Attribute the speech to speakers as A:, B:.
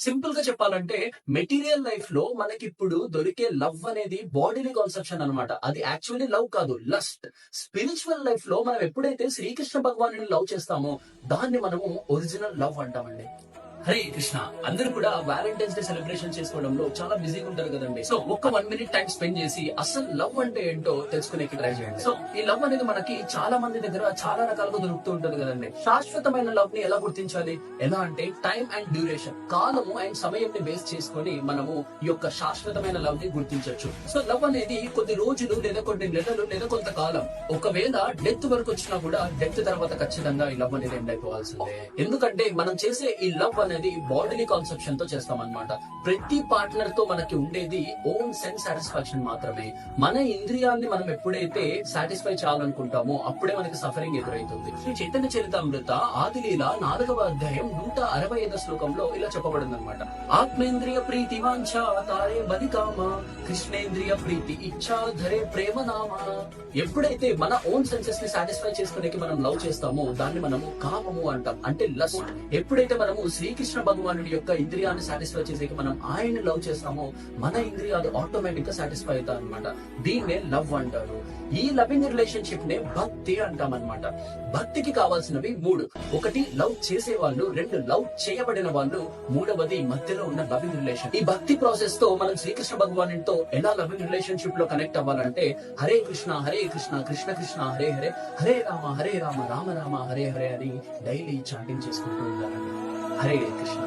A: Simple గా చెప్పాలంటే material life లో మనకిప్పుడు దొరికే లవ్ అనేది బాడీలీ కాన్సెప్షన్ అన్నమాట. అది యాక్చువల్లీ లవ్ కాదు, లస్ట్. స్పిరిచువల్ లైఫ్ లో మనం ఎప్పుడైతే శ్రీకృష్ణ భగవానుని లవ్ చేస్తామో దాన్ని మనము ఒరిజినల్ లవ్ అంటామండి. హరే కృష్ణ. అందరూ కూడా వ్యాలంటైన్స్ డే సెలబ్రేషన్ చేసుకోవడంలో చాలా బిజీగా ఉంటారు కదండి. సో ఒక్క 1 minute టైం స్పెండ్ చేసి అసలు లవ్ అంటే ఏంటో తెలుసుకునేకి ట్రై చేయండి. సో ఈ లవ్ అనేది మనకి చాలా మంది దగ్గర చాలా రకాలుగా దొరుకుతూ ఉంటుంది కదండి. శాశ్వతమైన లవ్ ని ఎలా గుర్తించాలి? ఎలా అంటే టైం అండ్ డ్యూరేషన్, కాలము అండ్ సమయం ని బేస్ చేసుకొని మనము ఈ యొక్క శాశ్వతమైన లవ్ ని గుర్తించవచ్చు. సో లవ్ అనేది కొద్ది రోజులు లేదా కొన్ని నెలలు లేదా కొంతకాలం, ఒకవేళ డెత్ వరకు వచ్చినా కూడా డెత్ తర్వాత ఖచ్చితంగా ఈ లవ్ అనేది ఎండ్ అయిపోవాల్సిందే. ఎందుకంటే మనం చేసే ఈ లవ్ అనేది బాడీలీ కాన్సెప్షన్ తో చేస్తాం అన్నమాట. ప్రతి పార్ట్నర్ తో మనకి ఉండేది ఓన్ సెన్స్ సాటిస్ఫాక్షన్ మాత్రమే. మన ఇంద్రియాన్ని మనం ఎప్పుడైతే సాటిస్ఫై చేయాలనుకుంటామో అప్పుడే మనకి సఫరింగ్ ఎదురవుతుంది. శ్రీ చైతన్య చరితామృత ఆదిలీల 4వ అధ్యాయం 165 శ్లోకంలో ఇలా చెప్పబడింది అనమాట. ఆత్మేంద్రియ ప్రీతి వాంఛ తారే బలికామ, కృష్ణేంద్రియ ప్రీతి ఇచ్చా ధరే ప్రేమ నామ. ఎప్పుడైతే మన ఓన్ సెన్సెస్ ని సాటిస్ఫై చేసుకునే మనం లవ్ చేస్తామో దాన్ని మనము కామము అంటాం, అంటే లస్ట్. ఎప్పుడైతే మనము శ్రీకృష్ణ భగవానుడి యొక్క ఇంద్రియాన్ని సాటిస్ఫై చేసేకి మనం ఆయన్ని లవ్ చేస్తామో మన ఇంద్రియాలు ఆటోమేటిక్ గా సాటిస్ఫై అవుతాయి అనమాట. దీన్నే లవ్ అంటారు. ఈ లవింగ్ రిలేషన్షిప్ నే భక్తి అంటాం అనమాట. భక్తికి కావాల్సినవి 3. 1 లవ్ చేసే వాళ్ళు, 2 లవ్ చేయబడిన వాళ్ళు, 3వది మధ్యలో ఉన్న లవింగ్ రిలేషన్. ఈ భక్తి ప్రాసెస్ తో మనం శ్రీకృష్ణ భగవానుడితో ఎలా లవింగ్ రిలేషన్షిప్ లో కనెక్ట్ అవ్వాలంటే హరే కృష్ణ కృష్ణ కృష్ణ హరే హరే, హరే రామ రామ రామ హరే హరే అని డైలీ చాటింగ్ చేసుకుంటూ ఉండాలండి. హరే కృష్ణ.